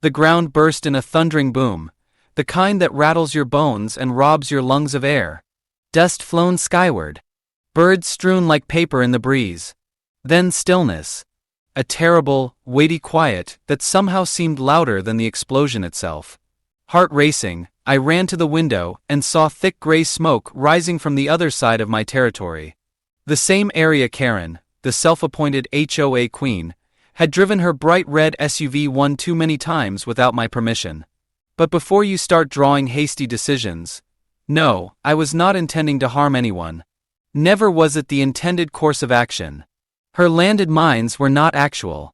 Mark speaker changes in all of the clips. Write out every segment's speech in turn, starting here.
Speaker 1: The ground burst in a thundering boom, the kind that rattles your bones and robs your lungs of air. Dust flown skyward. Birds strewn like paper in the breeze. Then stillness. A terrible, weighty quiet that somehow seemed louder than the explosion itself. Heart racing, I ran to the window and saw thick gray smoke rising from the other side of my territory. The same area Karen, the self-appointed HOA queen, had driven her bright red SUV one too many times without my permission. But before you start drawing hasty decisions, no, I was not intending to harm anyone. Never was it the intended course of action. Her landed mines were not actual.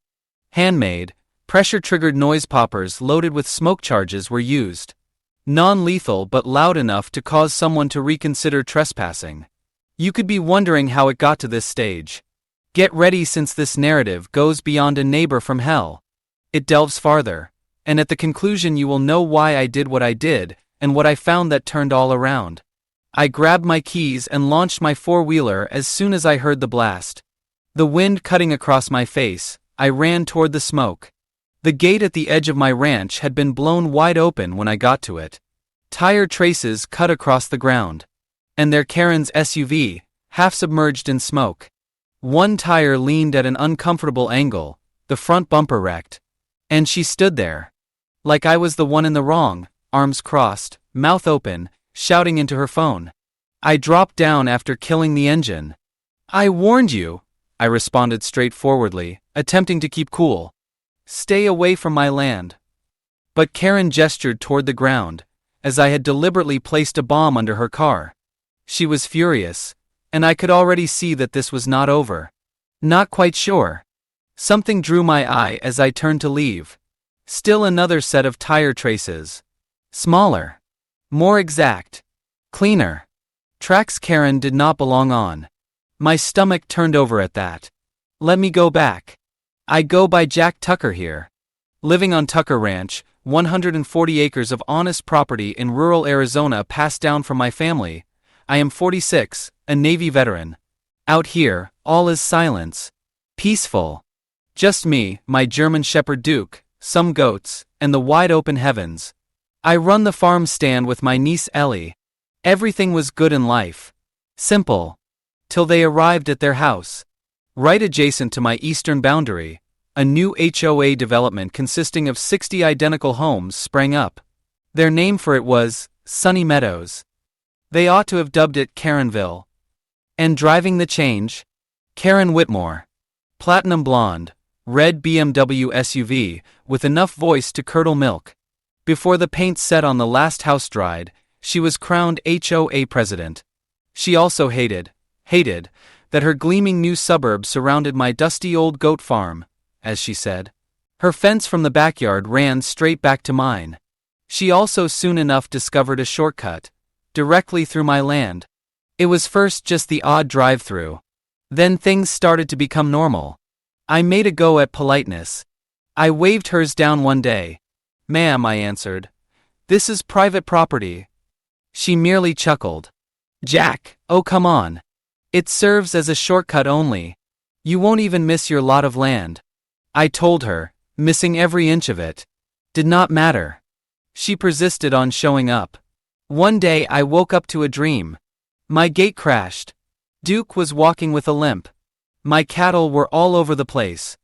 Speaker 1: Handmade, pressure-triggered noise poppers loaded with smoke charges were used. Non-lethal but loud enough to cause someone to reconsider trespassing. You could be wondering how it got to this stage. Get ready, since this narrative goes beyond a neighbor from hell. It delves farther, and at the conclusion you will know why I did what I did and what I found that turned all around. I grabbed my keys and launched my four-wheeler as soon as I heard the blast. The wind cutting across my face, I ran toward the smoke. The gate at the edge of my ranch had been blown wide open when I got to it. Tire traces cut across the ground. And there Karen's SUV, half submerged in smoke. One tire leaned at an uncomfortable angle, the front bumper wrecked. And she stood there. Like I was the one in the wrong, arms crossed, mouth open, shouting into her phone. I dropped down after killing the engine. "I warned you," I responded straightforwardly, attempting to keep cool. "Stay away from my land." But Karen gestured toward the ground, as I had deliberately placed a bomb under her car. She was furious, and I could already see that this was not over. Not quite sure. Something drew my eye as I turned to leave. Still another set of tire traces. Smaller. More exact. Cleaner. Tracks Karen did not belong on. My stomach turned over at that. Let me go back. I go by Jack Tucker here. Living on Tucker Ranch, 140 acres of honest property in rural Arizona passed down from my family. I am 46, a Navy veteran. Out here, all is silence. Peaceful. Just me, my German Shepherd Duke, some goats, and the wide open heavens. I run the farm stand with my niece Ellie. Everything was good in life. Simple. Till they arrived at their house. Right adjacent to my eastern boundary, a new HOA development consisting of 60 identical homes sprang up. Their name for it was Sunny Meadows. They ought to have dubbed it Karenville. And driving the change? Karen Whitmore. Platinum blonde, red BMW SUV, with enough voice to curdle milk. Before the paint set on the last house dried, she was crowned HOA president. She also hated, that her gleaming new suburb surrounded my dusty old goat farm, as she said. Her fence from the backyard ran straight back to mine. She also soon enough discovered a shortcut, directly through my land. It was first just the odd drive-through. Then things started to become normal. I made a go at politeness. I waved hers down one day. "Ma'am," I answered, "this is private property." She merely chuckled. "Jack, oh come on. It serves as a shortcut only. You won't even miss your lot of land." I told her, missing every inch of it. Did not matter. She persisted on showing up. One day I woke up to a dream. My gate crashed. Duke was walking with a limp. My cattle were all over the place.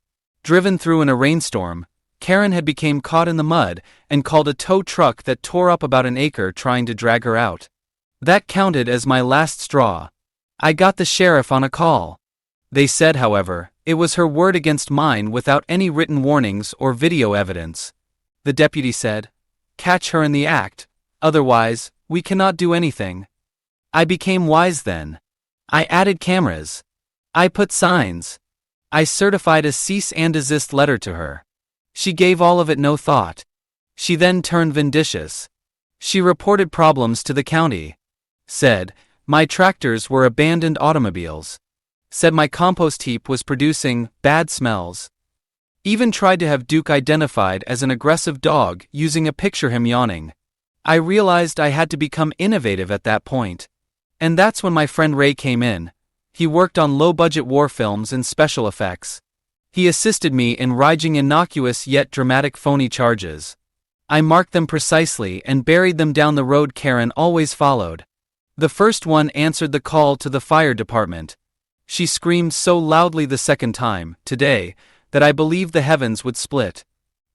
Speaker 1: Driven through in a rainstorm, Karen had become caught in the mud and called a tow truck that tore up about an acre trying to drag her out. That counted as my last straw. I got the sheriff on a call. They said, however, it was her word against mine without any written warnings or video evidence. The deputy said, "Catch her in the act, otherwise, we cannot do anything." I became wise then. I added cameras. I put signs. I certified a cease and desist letter to her. She gave all of it no thought. She then turned vindicious. She reported problems to the county. Said, my tractors were abandoned automobiles. Said my compost heap was producing bad smells. Even tried to have Duke identified as an aggressive dog using a picture him yawning. I realized I had to become innovative at that point. And that's when my friend Ray came in. He worked on low-budget war films and special effects. He assisted me in writing innocuous yet dramatic phony charges. I marked them precisely and buried them down the road Karen always followed. The first one answered the call to the fire department. She screamed so loudly the second time, today, that I believed the heavens would split.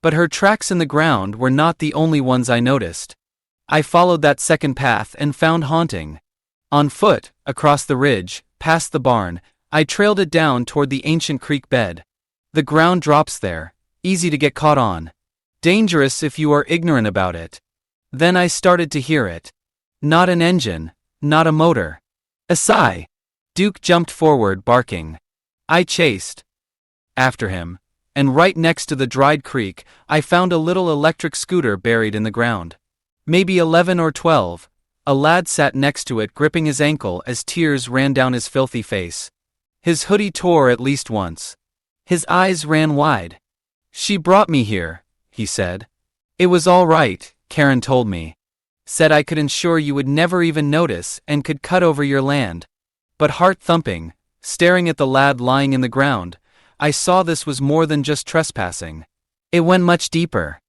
Speaker 1: But her tracks in the ground were not the only ones I noticed. I followed that second path and found haunting. On foot, across the ridge, past the barn, I trailed it down toward the ancient creek bed. The ground drops there, easy to get caught on. Dangerous if you are ignorant about it. Then I started to hear it. Not an engine, not a motor. A sigh. Duke jumped forward, barking. I chased after him, and right next to the dried creek, I found a little electric scooter buried in the ground. Maybe 11 or 12. A lad sat next to it, gripping his ankle as tears ran down his filthy face. His hoodie tore at least once. His eyes ran wide. She brought me here, he said. It was all right, Karen told me. Said I could ensure you would never even notice and could cut over your land. But heart-thumping, staring at the lad lying in the ground, I saw this was more than just trespassing. It went much deeper.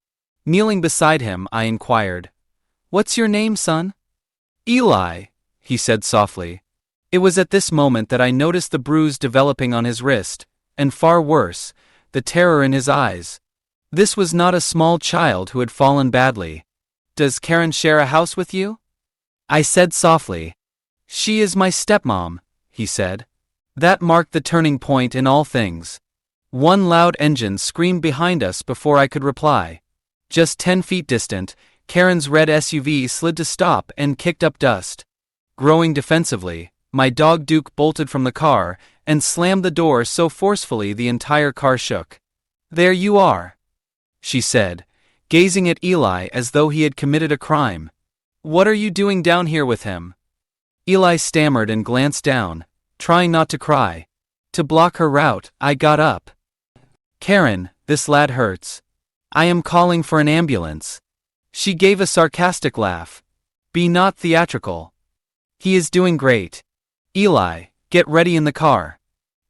Speaker 1: Kneeling beside him, I inquired, "What's your name, son?" "Eli," he said softly. It was at this moment that I noticed the bruise developing on his wrist, and far worse, the terror in his eyes. This was not a small child who had fallen badly. "Does Karen share a house with you?" I said softly. "She is my stepmom," he said. That marked the turning point in all things. One loud engine screamed behind us before I could reply. Just 10 feet distant, Karen's red SUV slid to stop and kicked up dust. Growing defensively, my dog Duke bolted from the car and slammed the door so forcefully the entire car shook. "There you are," she said, gazing at Eli as though he had committed a crime. "What are you doing down here with him?" Eli stammered and glanced down, trying not to cry. To block her route, I got up. "Karen, this lad hurts. I am calling for an ambulance." She gave a sarcastic laugh. "Be not theatrical. He is doing great. Eli, get ready in the car."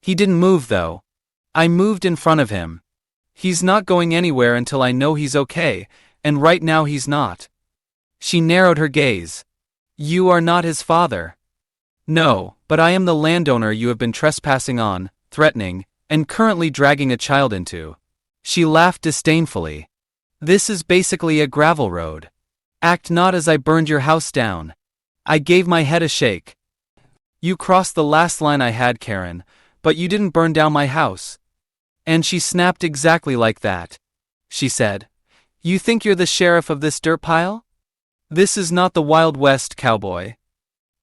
Speaker 1: He didn't move though. I moved in front of him. "He's not going anywhere until I know he's okay, and right now he's not." She narrowed her gaze. "You are not his father." "No, but I am the landowner you have been trespassing on, threatening, and currently dragging a child into." She laughed disdainfully. "This is basically a gravel road. Act not as I burned your house down." I gave my head a shake. "You crossed the last line I had, Karen, but you didn't burn down my house." And she snapped exactly like that. She said, "You think you're the sheriff of this dirt pile? This is not the Wild West, cowboy."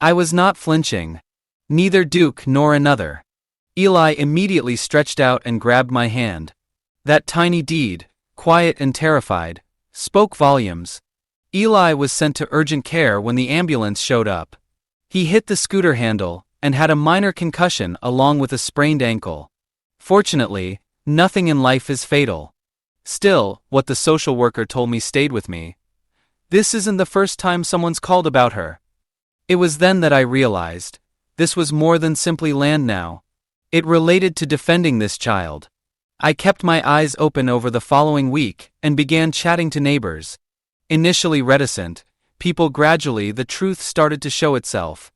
Speaker 1: I was not flinching. Neither Duke nor another. Eli immediately stretched out and grabbed my hand. That tiny deed, quiet and terrified, spoke volumes. Eli was sent to urgent care when the ambulance showed up. He hit the scooter handle and had a minor concussion along with a sprained ankle. Fortunately, nothing in life is fatal. Still, what the social worker told me stayed with me. This isn't the first time someone's called about her. It was then that I realized, this was more than simply land now. It related to defending this child. I kept my eyes open over the following week and began chatting to neighbors. Initially reticent, people gradually the truth started to show itself.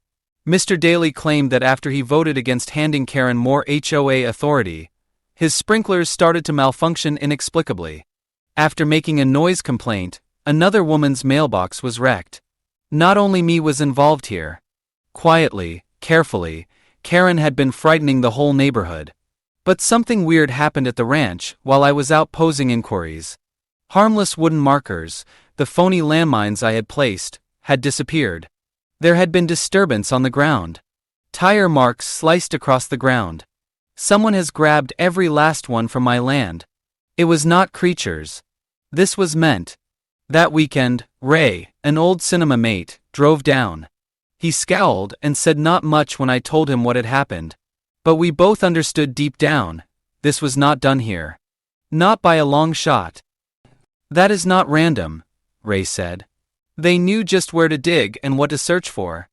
Speaker 1: Mr. Daly claimed that after he voted against handing Karen more HOA authority, his sprinklers started to malfunction inexplicably. After making a noise complaint, another woman's mailbox was wrecked. Not only me was involved here. Quietly, carefully, Karen had been frightening the whole neighborhood. But something weird happened at the ranch while I was out posing inquiries. Harmless wooden markers, the phony landmines I had placed, had disappeared. There had been disturbance on the ground. Tire marks sliced across the ground. Someone has grabbed every last one from my land. It was not creatures. This was meant. That weekend, Ray, an old cinema mate, drove down. He scowled and said not much when I told him what had happened. But we both understood deep down, this was not done here. Not by a long shot. "That is not random," Ray said. "They knew just where to dig and what to search for."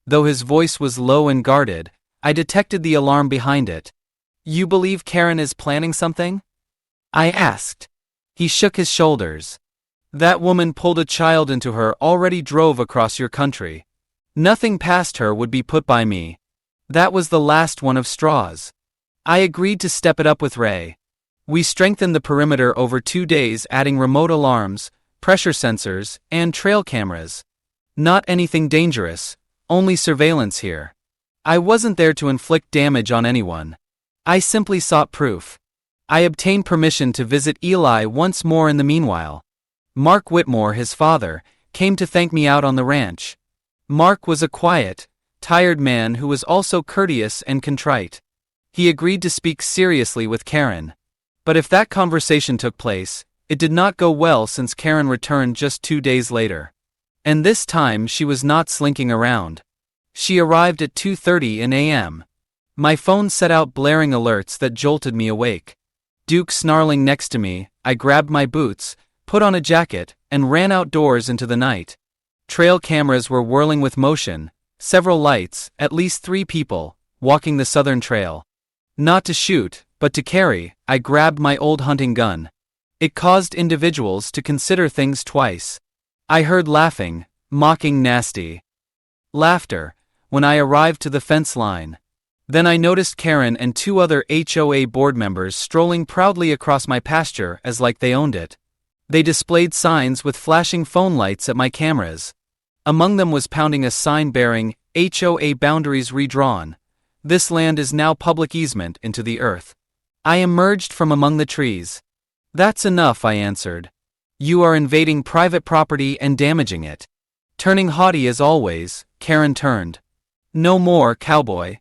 Speaker 1: Though his voice was low and guarded, I detected the alarm behind it. You believe Karen is planning something? I asked. He shook his shoulders. That woman pulled a child into her, already drove across your country. Nothing past her would be put by me. That was the last one of straws. I agreed to step it up with Ray. We strengthened the perimeter over 2 days, adding remote alarms, pressure sensors, and trail cameras. Not anything dangerous, only surveillance here. I wasn't there to inflict damage on anyone. I simply sought proof. I obtained permission to visit Eli once more in the meanwhile. Mark Whitmore, his father, came to thank me out on the ranch. Mark was a quiet, tired man who was also courteous and contrite. He agreed to speak seriously with Karen. But if that conversation took place, it did not go well since Karen returned just 2 days later. And this time she was not slinking around. She arrived at 2:30 a.m. My phone set out blaring alerts that jolted me awake. Duke snarling next to me, I grabbed my boots, put on a jacket, and ran outdoors into the night. Trail cameras were whirling with motion, several lights, at least 3 people, walking the southern trail. Not to shoot, but to carry, I grabbed my old hunting gun. It caused individuals to consider things twice. I heard laughing, mocking nasty laughter, when I arrived to the fence line. Then I noticed Karen and 2 other HOA board members strolling proudly across my pasture as like they owned it. They displayed signs with flashing phone lights at my cameras. Among them was pounding a sign bearing, HOA boundaries redrawn. This land is now public easement into the earth. I emerged from among the trees. That's enough, I answered. You are invading private property and damaging it. Turning haughty as always, Karen turned. No more, cowboy.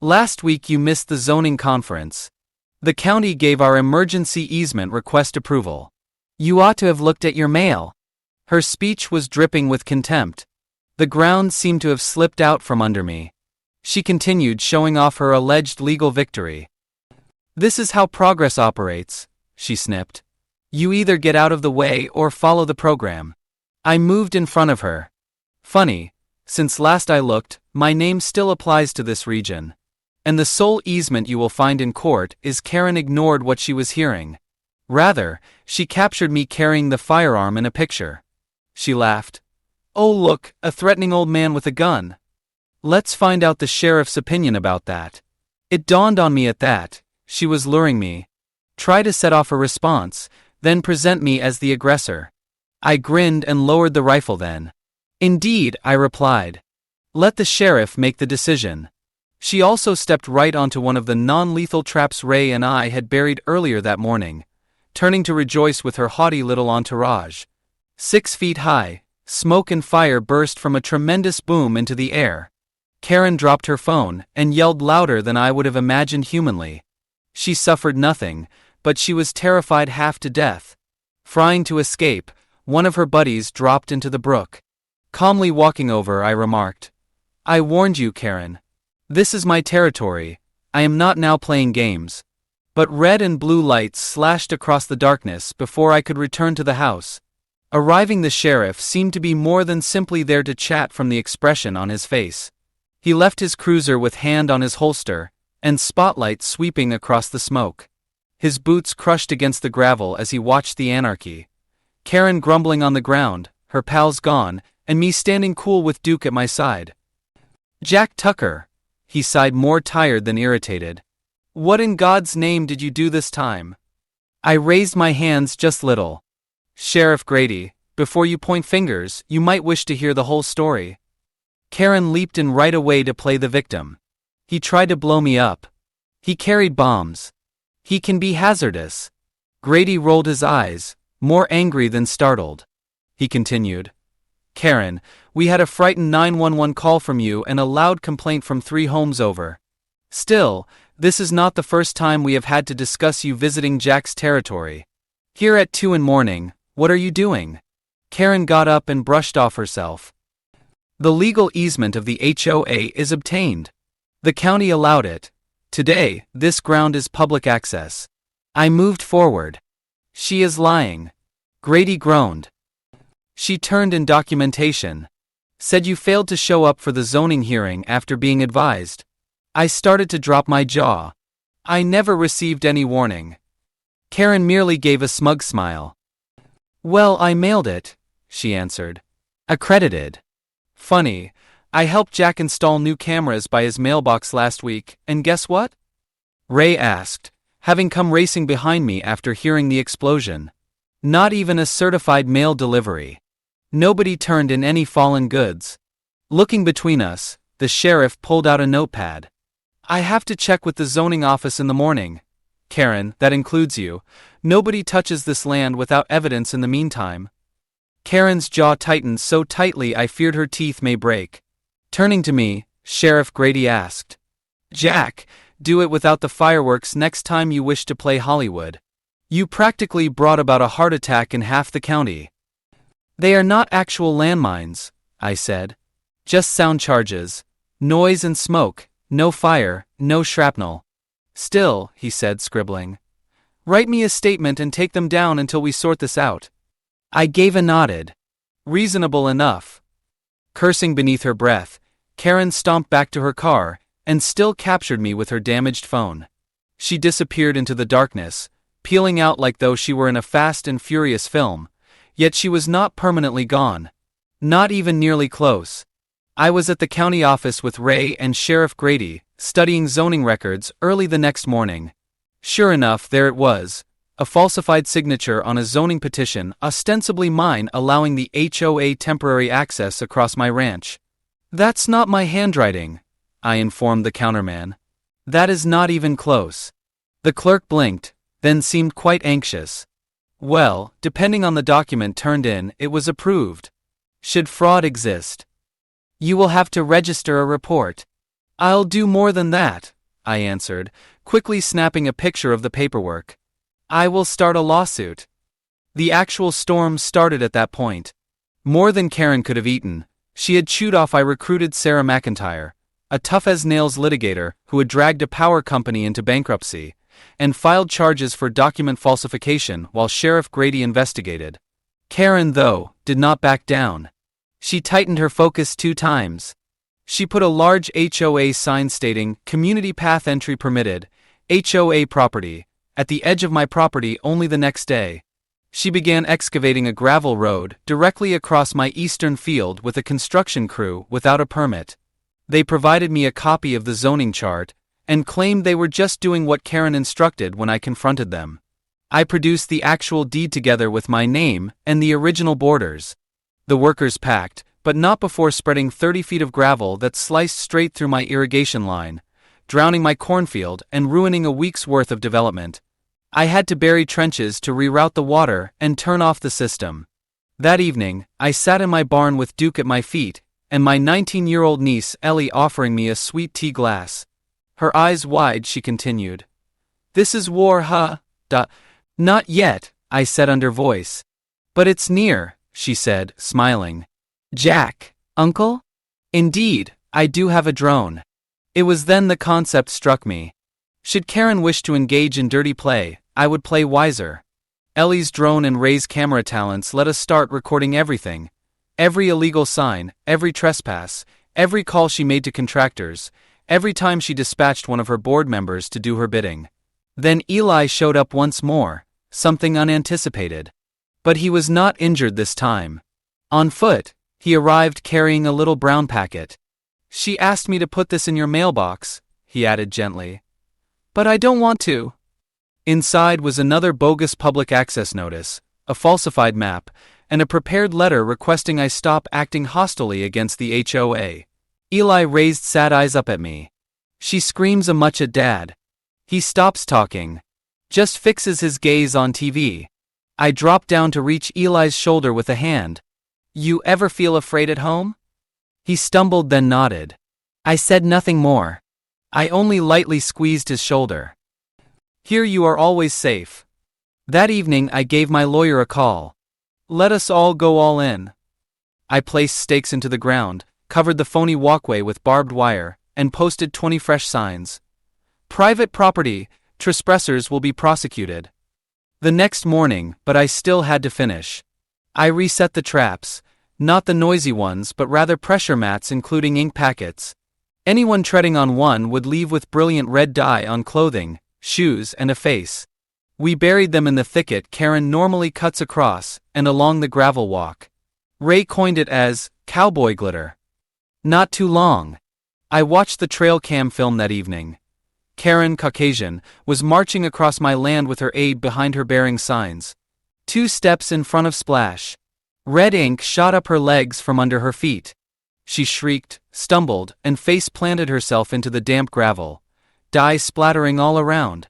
Speaker 1: Last week you missed the zoning conference. The county gave our emergency easement request approval. You ought to have looked at your mail. Her speech was dripping with contempt. The ground seemed to have slipped out from under me. She continued, showing off her alleged legal victory. This is how progress operates, she snipped. You either get out of the way or follow the program. I moved in front of her. Funny, since last I looked, my name still applies to this region. And the sole easement you will find in court is. Karen ignored what she was hearing. Rather, she captured me carrying the firearm in a picture. She laughed. Oh look, a threatening old man with a gun. Let's find out the sheriff's opinion about that. It dawned on me at that. She was luring me. Try to set off a response, then present me as the aggressor. I grinned and lowered the rifle then. Indeed, I replied. Let the sheriff make the decision. She also stepped right onto one of the non-lethal traps Ray and I had buried earlier that morning, turning to rejoice with her haughty little entourage. 6 feet high, smoke and fire burst from a tremendous boom into the air. Karen dropped her phone and yelled louder than I would have imagined humanly. She suffered nothing, but she was terrified half to death. Trying to escape, one of her buddies dropped into the brook. Calmly walking over, I remarked, I warned you, Karen. This is my territory. I am not now playing games. But red and blue lights slashed across the darkness before I could return to the house. Arriving, the sheriff seemed to be more than simply there to chat from the expression on his face. He left his cruiser with hand on his holster, and spotlight sweeping across the smoke. His boots crushed against the gravel as he watched the anarchy. Karen grumbling on the ground, her pals gone, and me standing cool with Duke at my side. Jack Tucker, he sighed, more tired than irritated. What in God's name did you do this time? I raised my hands just little. Sheriff Grady, before you point fingers, you might wish to hear the whole story. Karen leaped in right away to play the victim. He tried to blow me up. He carried bombs. He can be hazardous. Grady rolled his eyes, more angry than startled. He continued. Karen, we had a frightened 911 call from you and a loud complaint from 3 homes over. Still, this is not the first time we have had to discuss you visiting Jack's territory. Here at 2 in morning, what are you doing? Karen got up and brushed off herself. The legal easement of the HOA is obtained. The county allowed it. Today, this ground is public access. I moved forward. She is lying. Grady groaned. She turned in documentation. Said you failed to show up for the zoning hearing after being advised. I started to drop my jaw. I never received any warning. Karen merely gave a smug smile. Well, I mailed it, she answered. Accredited. Funny, I helped Jack install new cameras by his mailbox last week, and guess what? Ray asked, having come racing behind me after hearing the explosion. Not even a certified mail delivery. Nobody turned in any fallen goods. Looking between us, the sheriff pulled out a notepad. I have to check with the zoning office in the morning. Karen, that includes you. Nobody touches this land without evidence in the meantime. Karen's jaw tightened so tightly I feared her teeth may break. Turning to me, Sheriff Grady asked, Jack, do it without the fireworks next time you wish to play Hollywood. You practically brought about a heart attack in half the county. They are not actual landmines, I said. Just sound charges. Noise and smoke, no fire, no shrapnel. Still, he said, scribbling. Write me a statement and take them down until we sort this out. I gave a nodded. Reasonable enough. Cursing beneath her breath, Karen stomped back to her car and still captured me with her damaged phone. She disappeared into the darkness, peeling out like though she were in a Fast and Furious film, yet she was not permanently gone. Not even nearly close. I was at the county office with Ray and Sheriff Grady, studying zoning records early the next morning. Sure enough, there it was, a falsified signature on a zoning petition, ostensibly mine, allowing the HOA temporary access across my ranch. That's not my handwriting, I informed the counterman. That is not even close. The clerk blinked, then seemed quite anxious. Well, depending on the document turned in, it was approved. Should fraud exist? You will have to register a report. I'll do more than that, I answered, quickly snapping a picture of the paperwork. I will start a lawsuit. The actual storm started at that point. More than Karen could have eaten, she had chewed off. I recruited Sarah McIntyre, a tough-as-nails litigator who had dragged a power company into bankruptcy, and filed charges for document falsification while Sheriff Grady investigated. Karen, though, did not back down. She tightened her focus 2 times. She put a large HOA sign stating, Community Path Entry Permitted, HOA Property, at the edge of my property only the next day. She began excavating a gravel road directly across my eastern field with a construction crew without a permit. They provided me a copy of the zoning chart and claimed they were just doing what Karen instructed when I confronted them. I produced the actual deed together with my name and the original borders. The workers packed, but not before spreading 30 feet of gravel that sliced straight through my irrigation line, drowning my cornfield and ruining a week's worth of development. I had to bury trenches to reroute the water and turn off the system. That evening, I sat in my barn with Duke at my feet, and my 19-year-old niece Ellie offering me a sweet tea glass. Her eyes wide, she continued. This is war, huh? Not yet, I said under voice. But it's near, she said, smiling. Jack, uncle? Indeed, I do have a drone. It was then the concept struck me. Should Karen wish to engage in dirty play, I would play wiser. Ellie's drone and Ray's camera talents let us start recording everything. Every illegal sign, every trespass, every call she made to contractors, every time she dispatched one of her board members to do her bidding. Then Eli showed up once more, something unanticipated. But he was not injured this time. On foot, he arrived carrying a little brown packet. She asked me to put this in your mailbox, he added gently. But I don't want to. Inside was another bogus public access notice, a falsified map, and a prepared letter requesting I stop acting hostilely against the HOA. Eli raised sad eyes up at me. She screams a much at Dad. He stops talking. Just fixes his gaze on TV. I drop down to reach Eli's shoulder with a hand. You ever feel afraid at home? He stumbled then nodded. I said nothing more. I only lightly squeezed his shoulder. Here you are always safe. That evening I gave my lawyer a call. Let us all go all in. I placed stakes into the ground, covered the phony walkway with barbed wire, and posted 20 fresh signs. Private property, trespassers will be prosecuted. The next morning, but I still had to finish. I reset the traps, not the noisy ones but rather pressure mats including ink packets. Anyone treading on one would leave with brilliant red dye on clothing, shoes, and a face. We buried them in the thicket Karen normally cuts across, and along the gravel walk. Ray coined it as cowboy glitter. Not too long. I watched the trail cam film that evening. Karen, Caucasian, was marching across my land with her aide behind her bearing signs. 2 steps in front of Splash. Red ink shot up her legs from under her feet. She shrieked, stumbled, and face-planted herself into the damp gravel, dye splattering all around.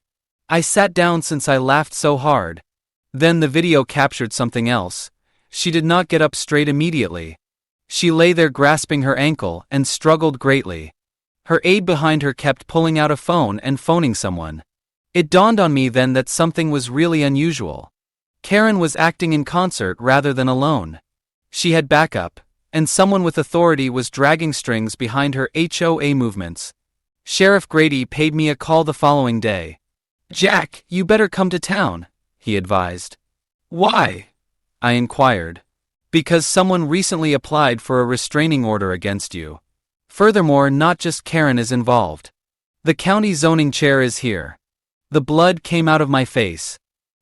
Speaker 1: I sat down since I laughed so hard. Then the video captured something else. She did not get up straight immediately. She lay there grasping her ankle and struggled greatly. Her aide behind her kept pulling out a phone and phoning someone. It dawned on me then that something was really unusual. Karen was acting in concert rather than alone. She had backup, and someone with authority was dragging strings behind her HOA movements. Sheriff Grady paid me a call the following day. "Jack, you better come to town," he advised. "Why?" I inquired. "Because someone recently applied for a restraining order against you. Furthermore, not just Karen is involved. The county zoning chair is here." The blood came out of my face.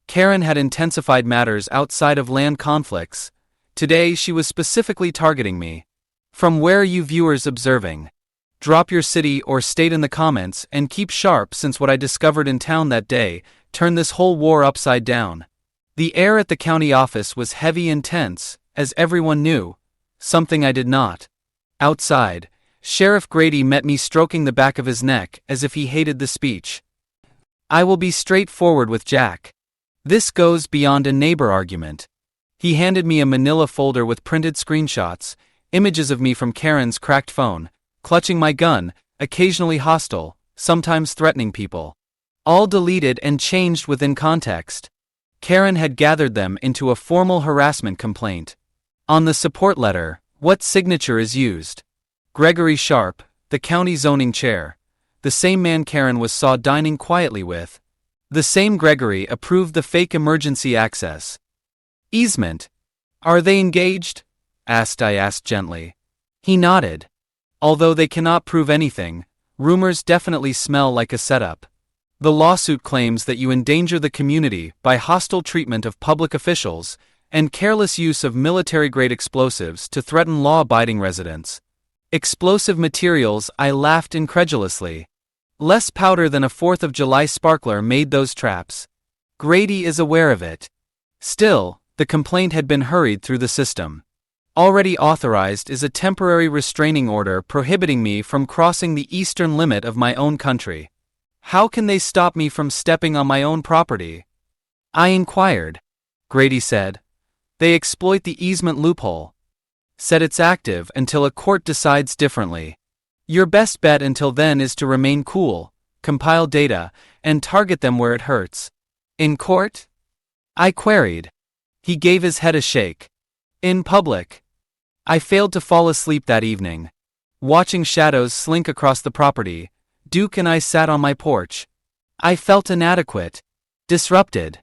Speaker 1: Karen had intensified matters outside of land conflicts. Today she was specifically targeting me. From where are you viewers observing? Drop your city or state in the comments and keep sharp, since what I discovered in town that day turned this whole war upside down. The air at the county office was heavy and tense, as everyone knew, something I did not. Outside, Sheriff Grady met me stroking the back of his neck as if he hated the speech. "I will be straightforward with Jack. This goes beyond a neighbor argument." He handed me a manila folder with printed screenshots, images of me from Karen's cracked phone, clutching my gun, occasionally hostile, sometimes threatening people. All deleted and changed within context. Karen had gathered them into a formal harassment complaint. On the support letter, what signature is used? Gregory Sharp, the county zoning chair. The same man Karen was saw dining quietly with. The same Gregory approved the fake emergency access easement. "Are they engaged?" I asked gently. He nodded. "Although they cannot prove anything, rumors definitely smell like a setup. The lawsuit claims that you endanger the community by hostile treatment of public officials and careless use of military-grade explosives to threaten law-abiding residents." Explosive materials, I laughed incredulously. Less powder than a 4th of July sparkler made those traps. Grady is aware of it. Still, the complaint had been hurried through the system. Already authorized is a temporary restraining order prohibiting me from crossing the eastern limit of my own country. How can they stop me from stepping on my own property? I inquired. Grady said. They exploit the easement loophole. Said it's active until a court decides differently. Your best bet until then is to remain cool, compile data, and target them where it hurts. In court? I queried. He gave his head a shake. In public. I failed to fall asleep that evening. Watching shadows slink across the property, Duke and I sat on my porch. I felt inadequate, disrupted.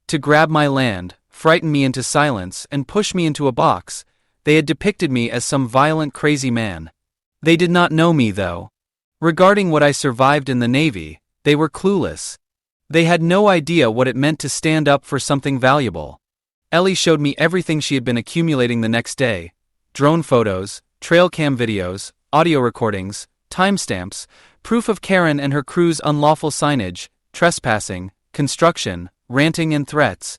Speaker 1: To grab my land, frighten me into silence, and push me into a box, they had depicted me as some violent, crazy man. They did not know me, though. Regarding what I survived in the Navy, they were clueless. They had no idea what it meant to stand up for something valuable. Ellie showed me everything she had been accumulating the next day. Drone photos, trail cam videos, audio recordings, timestamps, proof of Karen and her crew's unlawful signage, trespassing, construction, ranting and threats.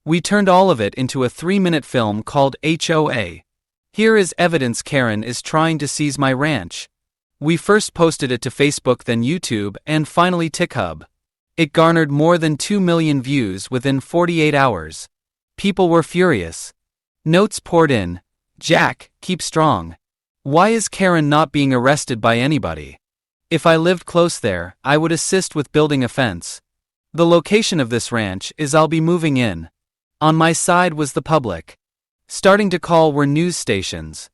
Speaker 1: We turned all of it into a 3-minute film called HOA. Here is evidence Karen is trying to seize my ranch. We first posted it to Facebook, then YouTube, and finally TikHub. It garnered more than 2 million views within 48 hours. People were furious. Notes poured in. Jack, keep strong. Why is Karen not being arrested by anybody? If I lived close there, I would assist with building a fence. The location of this ranch is I'll be moving in. On my side was the public. Starting to call were news stations.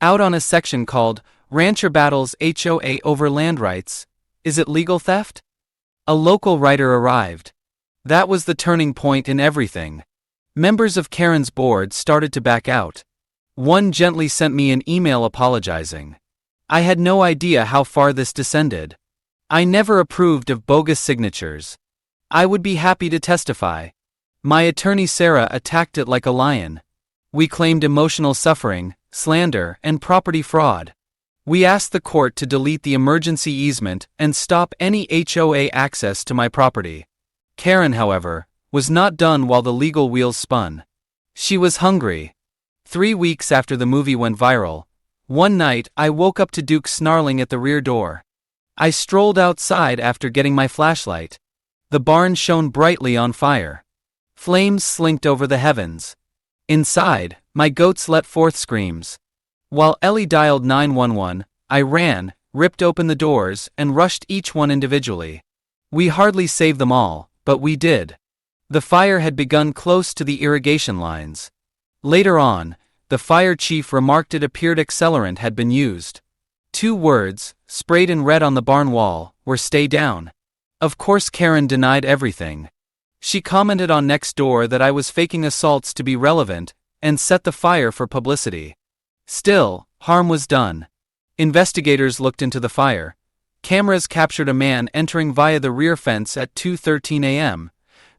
Speaker 1: Out on a section called Rancher Battles HOA Over Land Rights. Is it legal theft? A local writer arrived. That was the turning point in everything. Members of Karen's board started to back out. One gently sent me an email apologizing. I had no idea how far this descended. I never approved of bogus signatures. I would be happy to testify. My attorney Sarah attacked it like a lion. We claimed emotional suffering, slander, and property fraud. We asked the court to delete the emergency easement and stop any HOA access to my property. Karen, however, was not done while the legal wheels spun. She was hungry. 3 weeks after the movie went viral, one night I woke up to Duke snarling at the rear door. I strolled outside after getting my flashlight. The barn shone brightly on fire. Flames slinked over the heavens. Inside, my goats let forth screams. While Ellie dialed 911, I ran, ripped open the doors, and rushed each one individually. We hardly saved them all, but we did. The fire had begun close to the irrigation lines. Later on, the fire chief remarked it appeared accelerant had been used. 2 words, sprayed in red on the barn wall, were "Stay down." Of course Karen denied everything. She commented on Nextdoor that I was faking assaults to be relevant, and set the fire for publicity. Still, harm was done. Investigators looked into the fire. Cameras captured a man entering via the rear fence at 2:13 a.m.,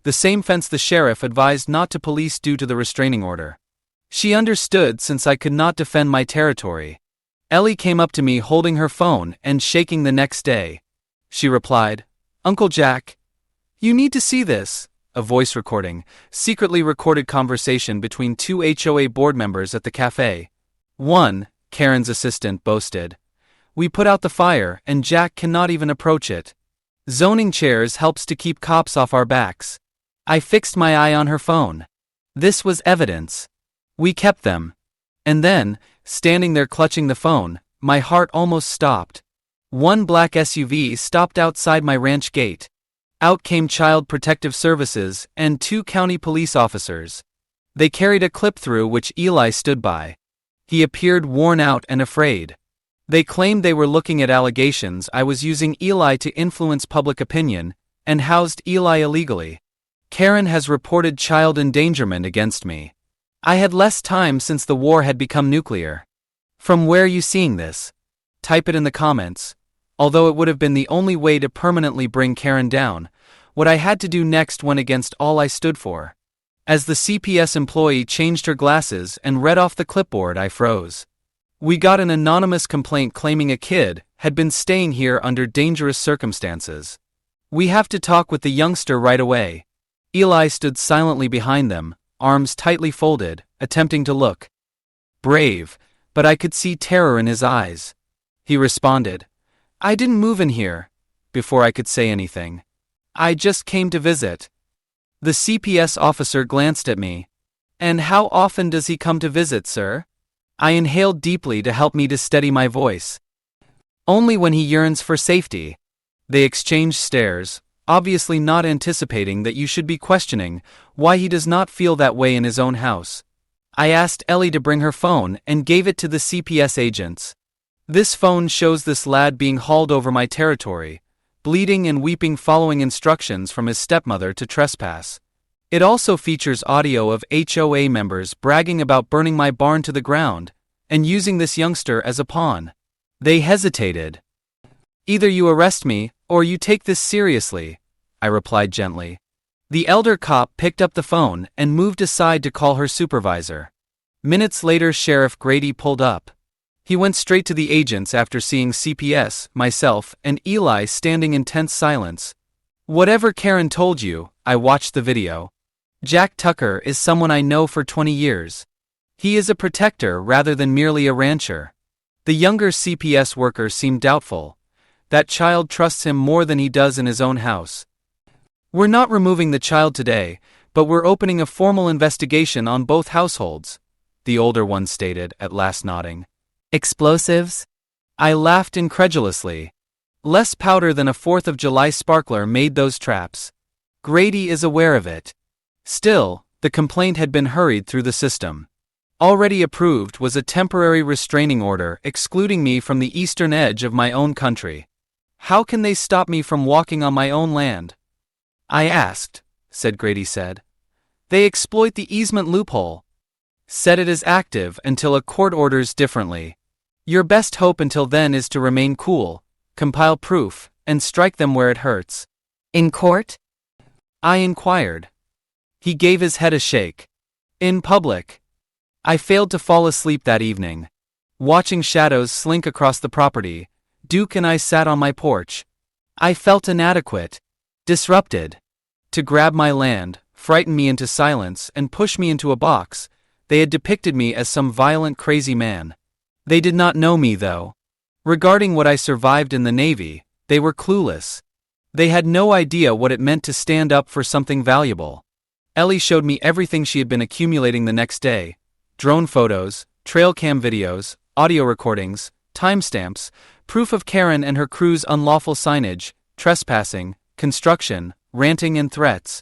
Speaker 1: the same fence the sheriff advised not to police due to the restraining order. She understood since I could not defend my territory. Ellie came up to me holding her phone and shaking the next day. She replied, "Uncle Jack, you need to see this." A voice recording, secretly recorded conversation between 2 HOA board members at the cafe. "1," Karen's assistant boasted. "We put out the fire and Jack cannot even approach it. Zoning chairs helps to keep cops off our backs." I fixed my eye on her phone. This was evidence. We kept them. And then, standing there clutching the phone, my heart almost stopped. 1 black SUV stopped outside my ranch gate. Out came Child Protective Services and 2 county police officers. They carried a clip-through which Eli stood by. He appeared worn out and afraid. They claimed they were looking at allegations I was using Eli to influence public opinion, and housed Eli illegally. Karen has reported child endangerment against me. I had less time since the war had become nuclear. From where are you seeing this? Type it in the comments. Although it would have been the only way to permanently bring Karen down, what I had to do next went against all I stood for. As the CPS employee changed her glasses and read off the clipboard, I froze. We got an anonymous complaint claiming a kid had been staying here under dangerous circumstances. We have to talk with the youngster right away. Eli stood silently behind them, arms tightly folded, attempting to look brave, but I could see terror in his eyes. He responded, "I didn't move in here," before I could say anything. "I just came to visit." The CPS officer glanced at me. "And how often does he come to visit, sir?" I inhaled deeply to help me to steady my voice. "Only when he yearns for safety." They exchanged stares, obviously not anticipating that you should be questioning why he does not feel that way in his own house. I asked Ellie to bring her phone and gave it to the CPS agents. This phone shows this lad being hauled over my territory, bleeding and weeping following instructions from his stepmother to trespass. It also features audio of HOA members bragging about burning my barn to the ground and using this youngster as a pawn. They hesitated. "Either you arrest me, or you take this seriously," I replied gently. The elder cop picked up the phone and moved aside to call her supervisor. Minutes later, Sheriff Grady pulled up. He went straight to the agents after seeing CPS, myself, and Eli standing in tense silence. "Whatever Karen told you, I watched the video. Jack Tucker is someone I know for 20 years. He is a protector rather than merely a rancher." The younger CPS worker seemed doubtful. That child trusts him more than he does in his own house. "We're not removing the child today, but we're opening a formal investigation on both households," the older one stated, at last nodding. "Explosives?" I laughed incredulously. Less powder than a 4th of July sparkler made those traps. Grady is aware of it. Still, the complaint had been hurried through the system. Already approved was a temporary restraining order excluding me from the eastern edge of my own country. How can they stop me from walking on my own land? "I asked," Grady said. "They exploit the easement loophole. Said it is active until a court orders differently. Your best hope until then is to remain cool, compile proof, and strike them where it hurts." "In court?" I inquired. He gave his head a shake. In public. I failed to fall asleep that evening. Watching shadows slink across the property, Duke and I sat on my porch. I felt inadequate. Disrupted. To grab my land, frighten me into silence, and push me into a box, they had depicted me as some violent crazy man. They did not know me though. Regarding what I survived in the Navy, they were clueless. They had no idea what it meant to stand up for something valuable. Ellie showed me everything she had been accumulating the next day. Drone photos, trail cam videos, audio recordings, timestamps, proof of Karen and her crew's unlawful signage, trespassing, construction, ranting and threats.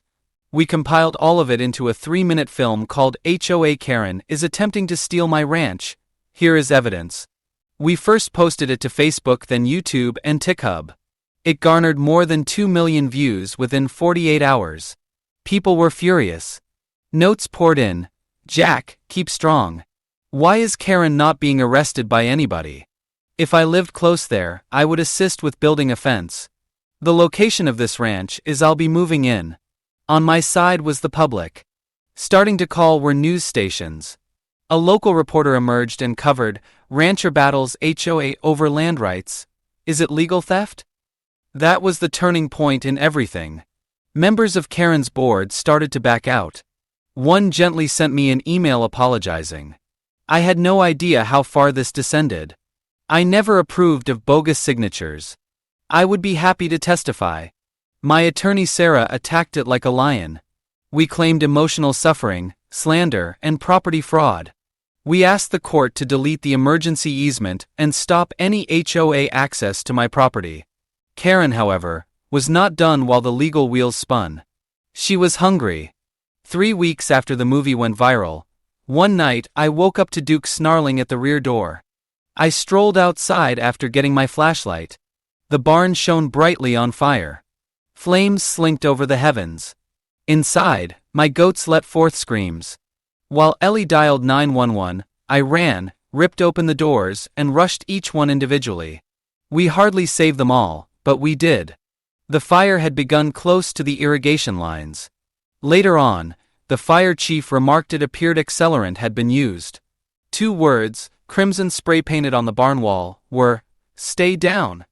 Speaker 1: We compiled all of it into a 3-minute film called HOA Karen is Attempting to Steal My Ranch. Here is evidence. We first posted it to Facebook, then YouTube and TikTok. It garnered more than 2 million views within 48 hours. People were furious. Notes poured in. Jack, keep strong. Why is Karen not being arrested by anybody? If I lived close there, I would assist with building a fence. The location of this ranch is I'll be moving in. On my side was the public. Starting to call were news stations. A local reporter emerged and covered, rancher battles HOA over land rights. Is it legal theft? That was the turning point in everything. Members of Karen's board started to back out. One gently sent me an email apologizing. I had no idea how far this descended. I never approved of bogus signatures. I would be happy to testify. My attorney Sarah attacked it like a lion. We claimed emotional suffering, slander, and property fraud. We asked the court to delete the emergency easement and stop any HOA access to my property. Karen, however, was not done while the legal wheels spun. She was hungry. 3 weeks after the movie went viral, one night I woke up to Duke snarling at the rear door. I strolled outside after getting my flashlight. The barn shone brightly on fire. Flames slinked over the heavens. Inside, my goats let forth screams. While Ellie dialed 911, I ran, ripped open the doors, and rushed each one individually. We hardly saved them all, but we did. The fire had begun close to the irrigation lines. Later on, the fire chief remarked it appeared accelerant had been used. 2 words, crimson spray painted on the barn wall, were, "Stay down."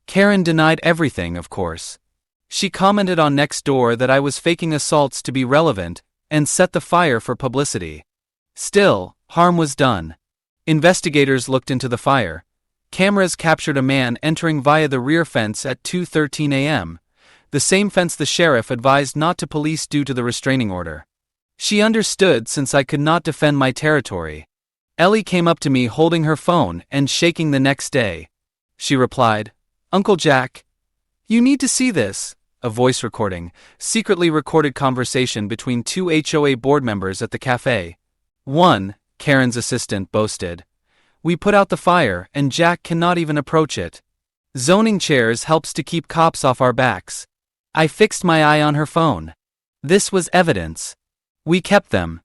Speaker 1: Karen denied everything, of course. She commented on Nextdoor that I was faking assaults to be relevant, and set the fire for publicity. Still, harm was done. Investigators looked into the fire. Cameras captured a man entering via the rear fence at 2:13 a.m., the same fence the sheriff advised not to police due to the restraining order. She understood since I could not defend my territory. Ellie came up to me holding her phone and shaking the next day. She replied, "Uncle Jack, you need to see this." A voice recording, secretly recorded conversation between 2 HOA board members at the cafe. One, Karen's assistant boasted, "We put out the fire and Jack cannot even approach it. Zoning chairs helps to keep cops off our backs." I fixed my eye on her phone. This was evidence. We kept them.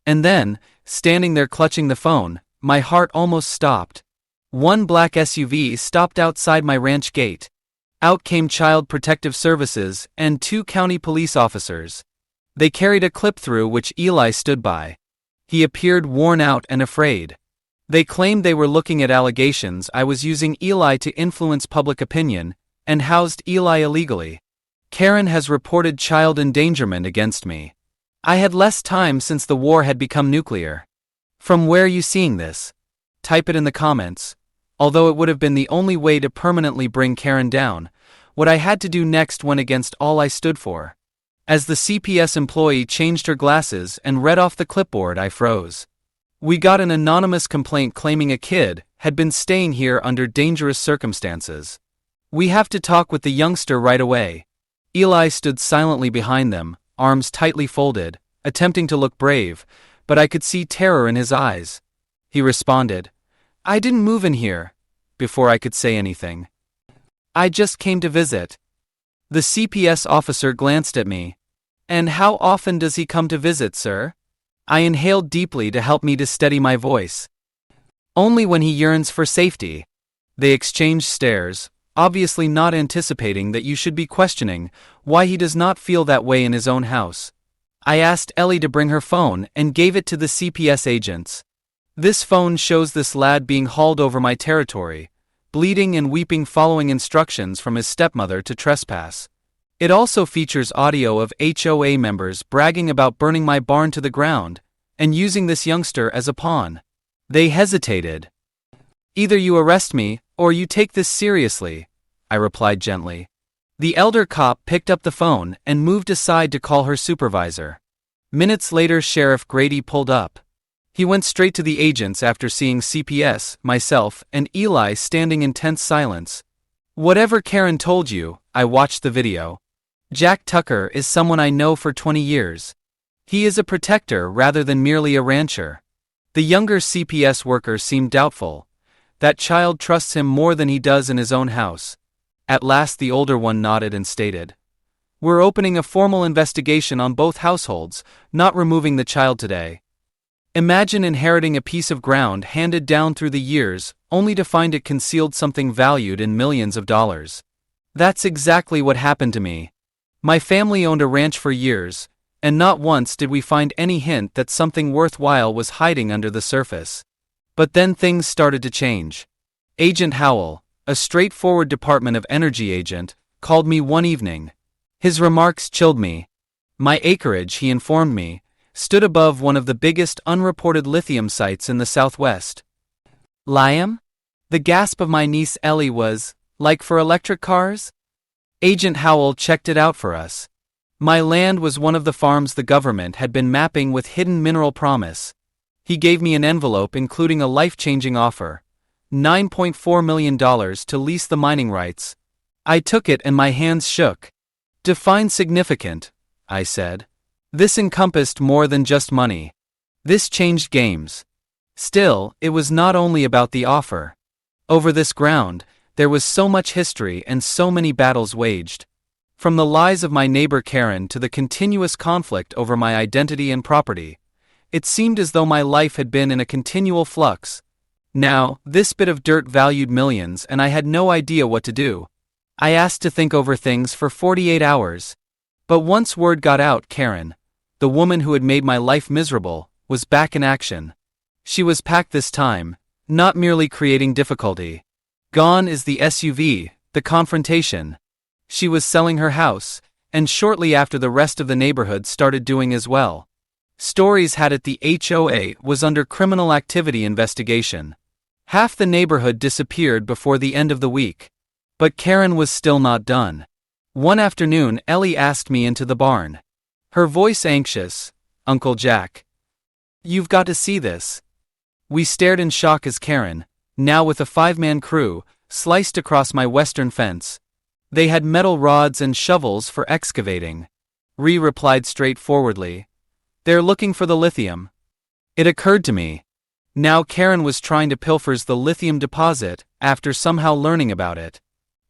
Speaker 1: And then, standing there clutching the phone, my heart almost stopped. One black SUV stopped outside my ranch gate. Out came Child Protective Services and 2 county police officers. They carried a clip-through which Eli stood by. He appeared worn out and afraid. They claimed they were looking at allegations I was using Eli to influence public opinion, and housed Eli illegally. Karen has reported child endangerment against me. I had less time since the war had become nuclear. From where are you seeing this? Type it in the comments. Although it would have been the only way to permanently bring Karen down, what I had to do next went against all I stood for. As the CPS employee changed her glasses and read off the clipboard, I froze. We got an anonymous complaint claiming a kid had been staying here under dangerous circumstances. We have to talk with the youngster right away. Eli stood silently behind them, arms tightly folded, attempting to look brave, but I could see terror in his eyes. He responded, "I didn't move in here," before I could say anything. "I just came to visit." The CPS officer glanced at me. "And how often does he come to visit, sir?" I inhaled deeply to help me to steady my voice. "Only when he yearns for safety." They exchanged stares, obviously not anticipating that you should be questioning why he does not feel that way in his own house. I asked Ellie to bring her phone and gave it to the CPS agents. This phone shows this lad being hauled over my territory, bleeding and weeping following instructions from his stepmother to trespass. It also features audio of HOA members bragging about burning my barn to the ground and using this youngster as a pawn. They hesitated. "Either you arrest me, or you take this seriously," I replied gently. The elder cop picked up the phone and moved aside to call her supervisor. Minutes later, Sheriff Grady pulled up. He went straight to the agents after seeing CPS, myself, and Eli standing in tense silence. "Whatever Karen told you," I watched the video. "Jack Tucker is someone I know for 20 years. He is a protector rather than merely a rancher." The younger CPS worker seemed doubtful. That child trusts him more than he does in his own house. At last the older one nodded and stated, "We're opening a formal investigation on both households, not removing the child today." Imagine inheriting a piece of ground handed down through the years, only to find it concealed something valued in millions of dollars. That's exactly what happened to me. My family owned a ranch for years, and not once did we find any hint that something worthwhile was hiding under the surface. But then things started to change. Agent Howell, a straightforward Department of Energy agent, called me one evening. His remarks chilled me. My acreage, he informed me, stood above one of the biggest unreported lithium sites in the Southwest. Lithium? The gasp of my niece Ellie was, like for electric cars? Agent Howell checked it out for us. My land was one of the farms the government had been mapping with hidden mineral promise. He gave me an envelope including a life-changing offer. $9.4 million to lease the mining rights. I took it and my hands shook. "Define significant," I said. This encompassed more than just money. This changed games. Still, it was not only about the offer. Over this ground, there was so much history and so many battles waged. From the lies of my neighbor Karen to the continuous conflict over my identity and property. It seemed as though my life had been in a continual flux. Now, this bit of dirt valued millions and I had no idea what to do. I asked to think over things for 48 hours. But once word got out, Karen, the woman who had made my life miserable, was back in action. She was packed this time, not merely creating difficulty. Gone is the SUV, the confrontation. She was selling her house, and shortly after the rest of the neighborhood started doing as well. Stories had it the HOA was under criminal activity investigation. Half the neighborhood disappeared before the end of the week. But Karen was still not done. One afternoon, Ellie asked me into the barn. Her voice anxious, "Uncle Jack, you've got to see this." We stared in shock as Karen, now with a 5-man crew, sliced across my western fence. They had metal rods and shovels for excavating. Ree replied straightforwardly, "They're looking for the lithium." It occurred to me. Now Karen was trying to pilfer the lithium deposit after somehow learning about it.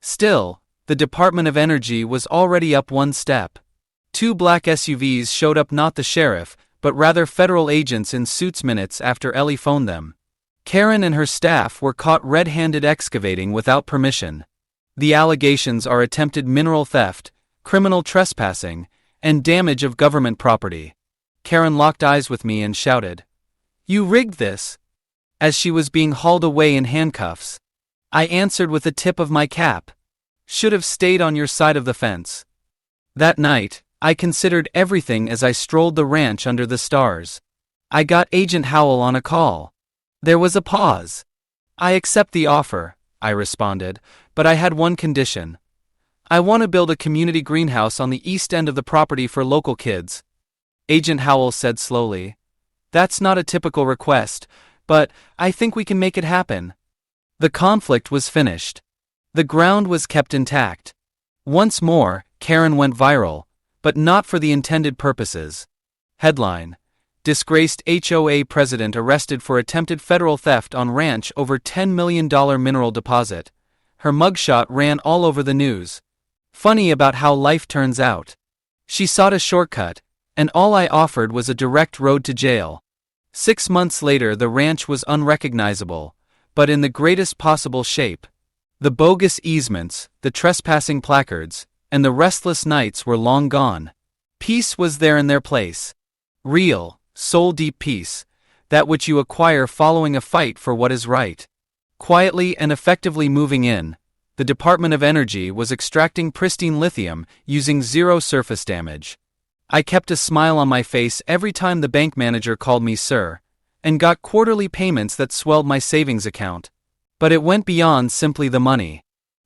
Speaker 1: Still, the Department of Energy was already up one step. 2 black SUVs showed up, not the sheriff, but rather federal agents in suits minutes after Ellie phoned them. Karen and her staff were caught red-handed excavating without permission. The allegations are attempted mineral theft, criminal trespassing, and damage of government property. Karen locked eyes with me and shouted, "You rigged this!" as she was being hauled away in handcuffs. I answered with a tip of my cap. "Should have stayed on your side of the fence." That night, I considered everything as I strolled the ranch under the stars. I got Agent Howell on a call. There was a pause. "I accept the offer," I responded, "but I had one condition. I want to build a community greenhouse on the east end of the property for local kids." Agent Howell said slowly, "That's not a typical request, but I think we can make it happen." The conflict was finished. The ground was kept intact. Once more, Karen went viral, but not for the intended purposes. Headline: Disgraced HOA president arrested for attempted federal theft on ranch over $10 million mineral deposit. Her mugshot ran all over the news. Funny about how life turns out. She sought a shortcut, and all I offered was a direct road to jail. 6 months later, the ranch was unrecognizable, but in the greatest possible shape. The bogus easements, the trespassing placards, and the restless nights were long gone. Peace was there in their place. Real, soul-deep peace, that which you acquire following a fight for what is right. Quietly and effectively moving in, the Department of Energy was extracting pristine lithium using zero surface damage. I kept a smile on my face every time the bank manager called me sir, and got quarterly payments that swelled my savings account. But it went beyond simply the money.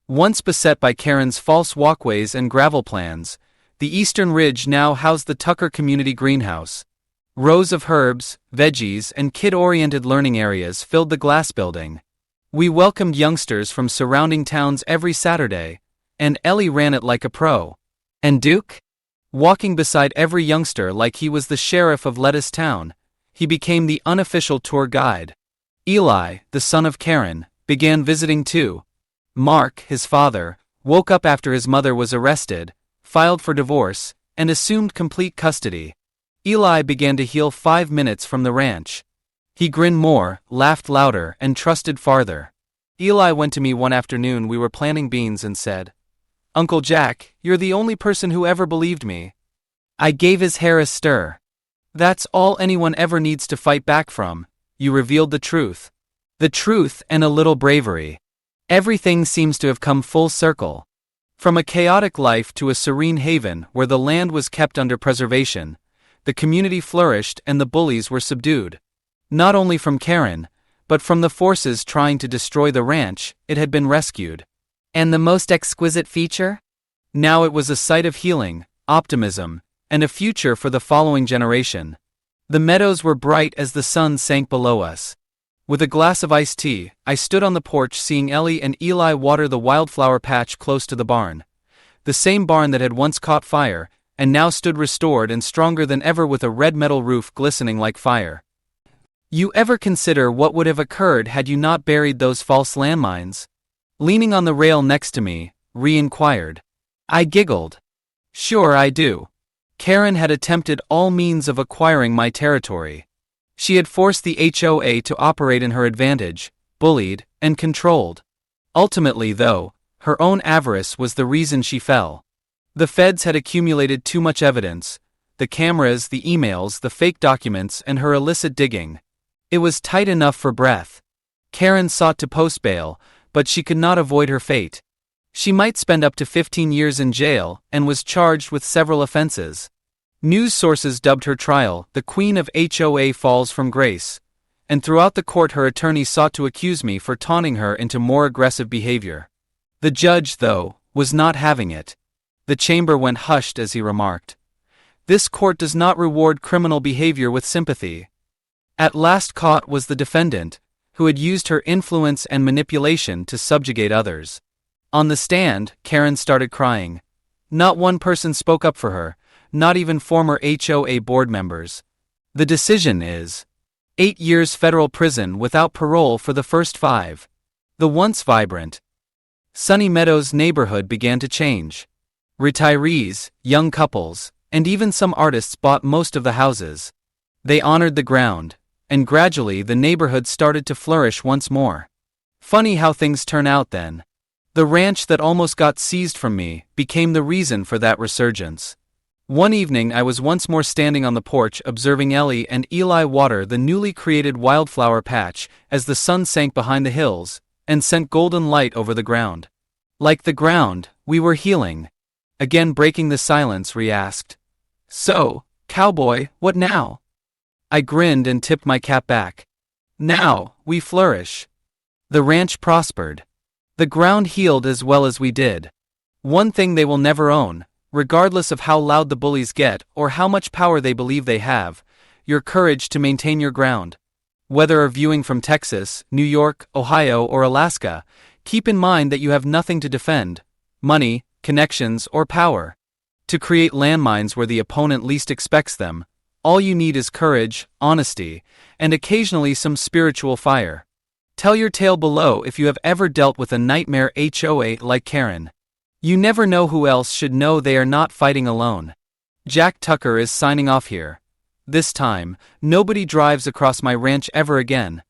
Speaker 1: Once beset by Karen's false walkways and gravel plans, the Eastern Ridge now housed the Tucker Community Greenhouse. Rows of herbs, veggies, and kid-oriented learning areas filled the glass building. We welcomed youngsters from surrounding towns every Saturday, and Ellie ran it like a pro. And Duke? Walking beside every youngster like he was the sheriff of Lettuce Town, he became the unofficial tour guide. Eli, the son of Karen, began visiting too. Mark, his father, woke up after his mother was arrested, filed for divorce, and assumed complete custody. Eli began to heal 5 minutes from the ranch. He grinned more, laughed louder, and trusted farther. Eli went to me one afternoon we were planting beans and said, "Uncle Jack, you're the only person who ever believed me." I gave his hair a stir. "That's all anyone ever needs to fight back from. You revealed the truth." The truth and a little bravery. Everything seems to have come full circle. From a chaotic life to a serene haven where the land was kept under preservation, the community flourished and the bullies were subdued. Not only from Karen, but from the forces trying to destroy the ranch, it had been rescued. And the most exquisite feature? Now it was a site of healing, optimism, and a future for the following generation. The meadows were bright as the sun sank below us. With a glass of iced tea, I stood on the porch seeing Ellie and Eli water the wildflower patch close to the barn. The same barn that had once caught fire, and now stood restored and stronger than ever with a red metal roof glistening like fire. You ever consider what would have occurred had you not buried those false landmines? Leaning on the rail next to me, Ree inquired. I giggled. Sure I do. Karen had attempted all means of acquiring my territory. She had forced the HOA to operate in her advantage, bullied, and controlled. Ultimately, though, her own avarice was the reason she fell. The feds had accumulated too much evidence: the cameras, the emails, the fake documents, and her illicit digging. It was tight enough for breath. Karen sought to post bail, but she could not avoid her fate. She might spend up to 15 years in jail and was charged with several offenses. News sources dubbed her trial the Queen of HOA Falls from Grace, and throughout the court her attorney sought to accuse me for taunting her into more aggressive behavior. The judge, though, was not having it. The chamber went hushed as he remarked, "This court does not reward criminal behavior with sympathy." At last caught was the defendant, who had used her influence and manipulation to subjugate others. On the stand, Karen started crying. Not one person spoke up for her, not even former HOA board members. The decision is 8 years federal prison without parole for the first 5. The once vibrant Sunny Meadows neighborhood began to change. Retirees, young couples, and even some artists bought most of the houses. They honored the ground, and gradually the neighborhood started to flourish once more. Funny how things turn out then. The ranch that almost got seized from me became the reason for that resurgence. One evening I was once more standing on the porch observing Ellie and Eli water the newly created wildflower patch as the sun sank behind the hills and sent golden light over the ground. Like the ground, we were healing. Again breaking the silence, Ree asked, "So, cowboy, what now?" I grinned and tipped my cap back. Now, we flourish. The ranch prospered. The ground healed as well as we did. One thing they will never own, regardless of how loud the bullies get or how much power they believe they have, your courage to maintain your ground. Whether viewing from Texas, New York, Ohio, or Alaska, keep in mind that you have nothing to defend: money, connections, or power. To create landmines where the opponent least expects them, all you need is courage, honesty, and occasionally some spiritual fire. Tell your tale below if you have ever dealt with a nightmare HOA like Karen. You never know who else should know they are not fighting alone. Jack Tucker is signing off here. This time, nobody drives across my ranch ever again.